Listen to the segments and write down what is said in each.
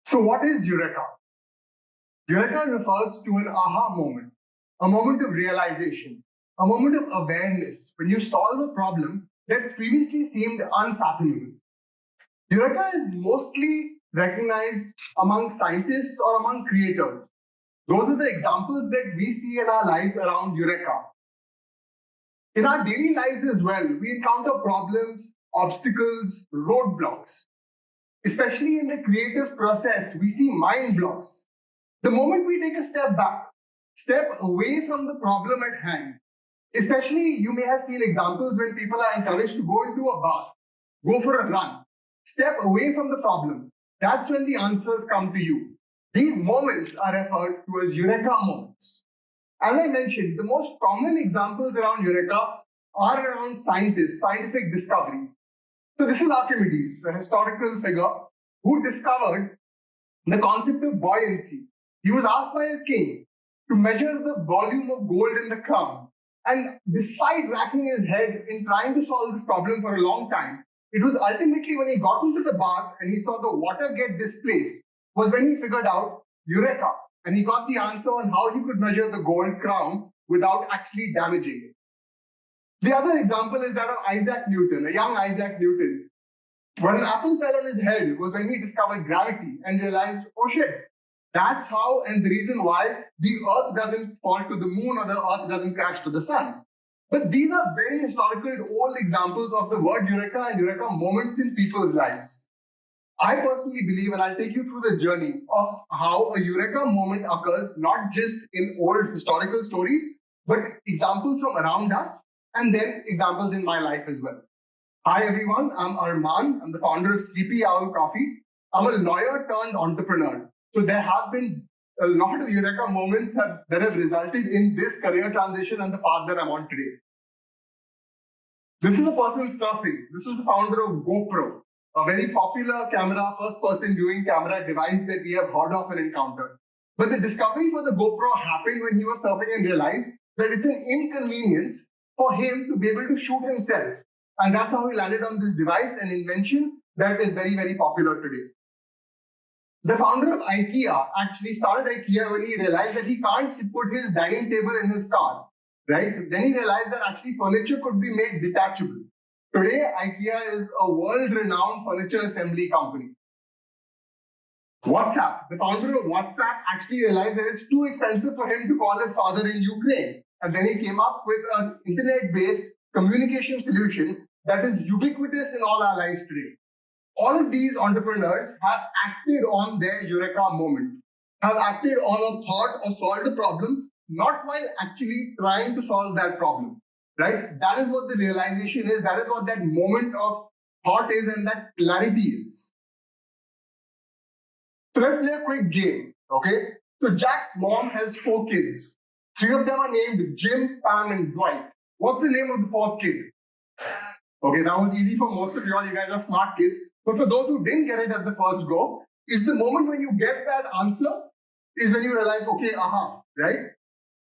So what is Eureka? Eureka refers to an aha moment, a moment of realization, a moment of awareness when you solve a problem that previously seemed unfathomable. Eureka is mostly recognized among scientists or among creators. Those are the examples that we see in our lives around Eureka. In our daily lives as well, we encounter problems, obstacles, roadblocks. Especially in the creative process, we see mind blocks. The moment we take a step back, step away from the problem at hand, especially you may have seen examples when people are encouraged to go into a bath, go for a run, step away from the problem. That's when the answers come to you. These moments are referred to as Eureka moments. As I mentioned, the most common examples around Eureka are around scientists, scientific discoveries. So this is Archimedes, a historical figure who discovered the concept of buoyancy. He was asked by a king to measure the volume of gold in the crown. And despite racking his head in trying to solve this problem for a long time, it was ultimately when he got into the bath and he saw the water get displaced, was when he figured out Eureka. And he got the answer on how he could measure the gold crown without actually damaging it. The other example is that of Isaac Newton, a young Isaac Newton. When an apple fell on his head was when he discovered gravity and realized, oh shit, that's how and the reason why the earth doesn't fall to the moon or the earth doesn't crash to the sun. But these are very historical old examples of the word Eureka and Eureka moments in people's lives. I personally believe, and I'll take you through the journey of how a Eureka moment occurs, not just in old historical stories, but examples from around us, and then examples in my life as well. Hi everyone, I'm Arman. I'm the founder of Sleepy Owl Coffee. I'm a lawyer turned entrepreneur. So there have been a lot of Eureka moments that have resulted in this career transition and the path that I'm on today. This is a person surfing. This is the founder of GoPro, a very popular camera, first-person viewing camera device that we have heard of and encountered. But the discovery for the GoPro happened when he was surfing and realized that it's an inconvenience for him to be able to shoot himself. And that's how he landed on this device, an invention that is very, very popular today. The founder of IKEA actually started IKEA when he realized that he can't put his dining table in his car, right? Then he realized that actually furniture could be made detachable. Today, IKEA is a world-renowned furniture assembly company. WhatsApp, the founder of WhatsApp actually realized that it's too expensive for him to call his father in Ukraine. And then he came up with an internet-based communication solution that is ubiquitous in all our lives today. All of these entrepreneurs have acted on their Eureka moment, have acted on a thought or solved a problem, not while actually trying to solve that problem, right? That is what the realization is. That is what that moment of thought is and that clarity is. So let's play a quick game, okay? So Jack's mom has 4 kids. 3 of them are named Jim, Pam, and Dwight. What's the name of the 4th kid? Okay, that was easy for most of you all. You guys are smart kids. But for those who didn't get it at the first go, is the moment when you get that answer is when you realize, okay, aha, right?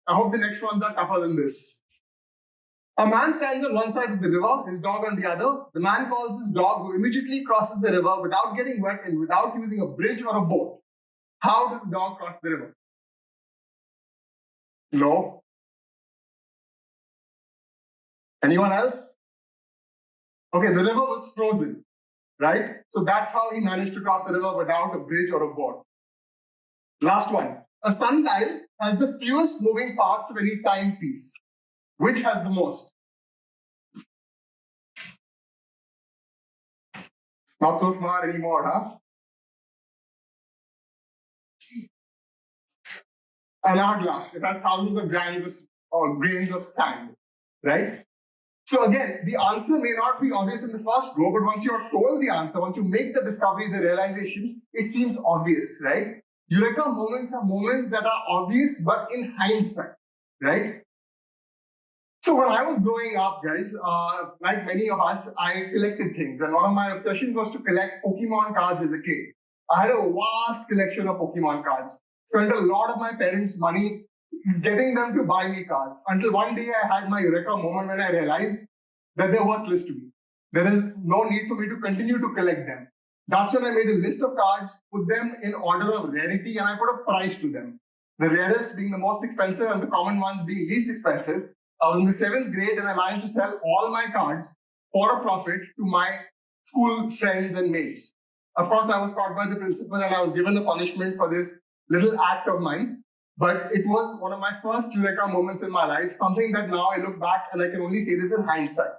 I hope the next ones are tougher than this. A man stands on one side of the river, his dog on the other. The man calls his dog, who immediately crosses the river without getting wet and without using a bridge or a boat. How does the dog cross the river? No. Anyone else? Okay, the river was frozen, right? So that's how he managed to cross the river without a bridge or a boat. Last one. A sundial has the fewest moving parts of any timepiece. Which has the most? Not so smart anymore, huh? An hourglass. It has thousands of grains of sand, right? So again, the answer may not be obvious in the first go, but once you're told the answer, once you make the discovery, the realization, it seems obvious, right? Eureka moments are moments that are obvious, but in hindsight, right? So when I was growing up, guys, like many of us, I collected things. And one of my obsessions was to collect Pokemon cards as a kid. I had a vast collection of Pokemon cards. Spent a lot of my parents' money getting them to buy me cards. Until one day I had my Eureka moment when I realized that they're worthless to me. There is no need for me to continue to collect them. That's when I made a list of cards, put them in order of rarity, and I put a price to them. The rarest being the most expensive and the common ones being least expensive. I was in the 7th grade and I managed to sell all my cards for a profit to my school friends and mates. Of course, I was caught by the principal and I was given the punishment for this little act of mine. But it was one of my first Eureka moments in my life, something that now I look back and I can only say this in hindsight.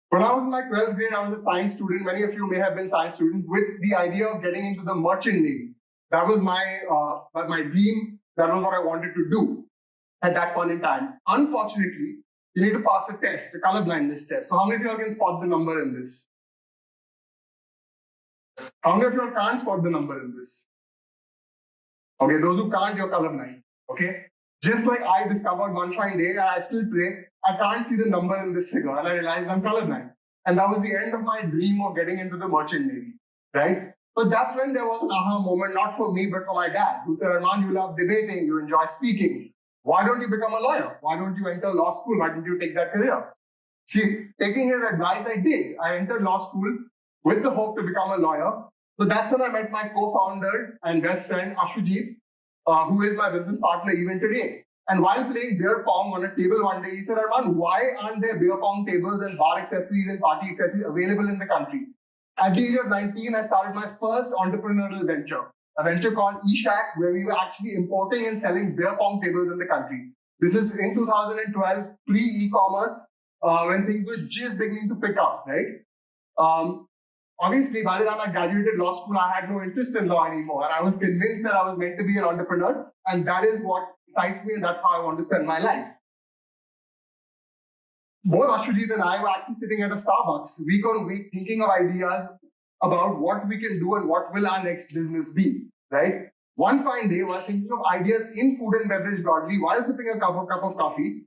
When I was in my 12th grade, I was a science student. Many of you may have been science students with the idea of getting into the merchant navy. That was my dream. That was what I wanted to do at that point in time. Unfortunately, you need to pass a test, a color blindness test. So how many of you all can spot the number in this? How many of you all can't spot the number in this? Okay, those who can't, you're colorblind. Okay? Just like I discovered one fine day, and I still pray, I can't see the number in this figure, and I realized I'm colorblind. And that was the end of my dream of getting into the merchant navy, right? But that's when there was an aha moment, not for me, but for my dad, who said, Arman, you love debating, you enjoy speaking. Why don't you become a lawyer? Why don't you enter law school? Why don't you take that career? See, taking his advice, I did. I entered law school with the hope to become a lawyer. So that's when I met my co-founder and best friend, Ashujit, who is my business partner even today. And while playing beer pong on a table one day, he said, Arman, why aren't there beer pong tables and bar accessories and party accessories available in the country? At the age of 19, I started my first entrepreneurial venture, a venture called eShack, where we were actually importing and selling beer pong tables in the country. This is in 2012, pre-e-commerce, when things were just beginning to pick up, right? Obviously, by the time I graduated law school, I had no interest in law anymore. And I was convinced that I was meant to be an entrepreneur. And that is what excites me, and that's how I want to spend my life. Both Ashujit and I were actually sitting at a Starbucks week on week thinking of ideas about what we can do and what will our next business be, right? One fine day, while thinking of ideas in food and beverage broadly, while sipping a cup of coffee,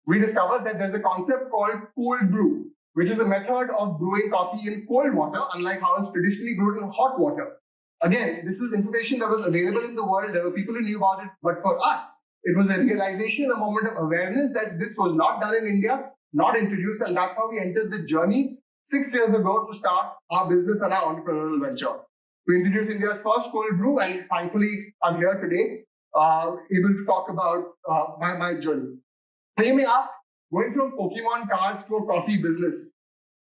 we discovered that there's a concept called cold brew, which is a method of brewing coffee in cold water, unlike how it's traditionally brewed in hot water. Again, this is information that was available in the world. There were people who knew about it, but for us, it was a realization, a moment of awareness that this was not done in India, not introduced, and that's how we entered the journey 6 years ago to start our business and our entrepreneurial venture. We introduced India's first cold brew, and thankfully, I'm here today, able to talk about my journey. So you may ask, going from Pokemon cards to a coffee business,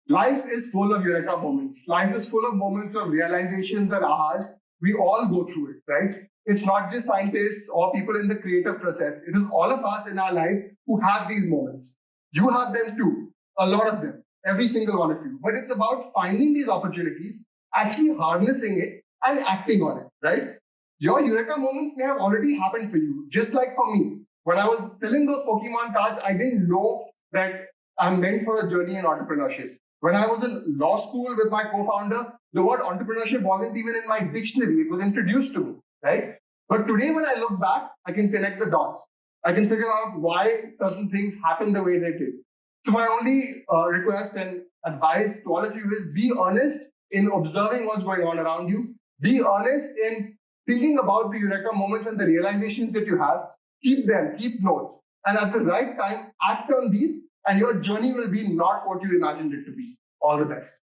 life is full of Eureka moments. Life is full of moments of realizations and ahas. We all go through it, right? It's not just scientists or people in the creative process. It is all of us in our lives who have these moments. You have them too, a lot of them, every single one of you. But it's about finding these opportunities, actually harnessing it and acting on it, right? Your Eureka moments may have already happened for you, just like for me. When I was selling those Pokemon cards, I didn't know that I'm meant for a journey in entrepreneurship. When I was in law school with my co-founder, the word entrepreneurship wasn't even in my dictionary. It was introduced to me, right? But today when I look back, I can connect the dots. I can figure out why certain things happen the way they did. So my only request and advice to all of you is be honest in observing what's going on around you. Be honest in thinking about the Eureka moments and the realizations that you have. Keep them, keep notes. And at the right time, act on these, and your journey will be not what you imagined it to be. All the best.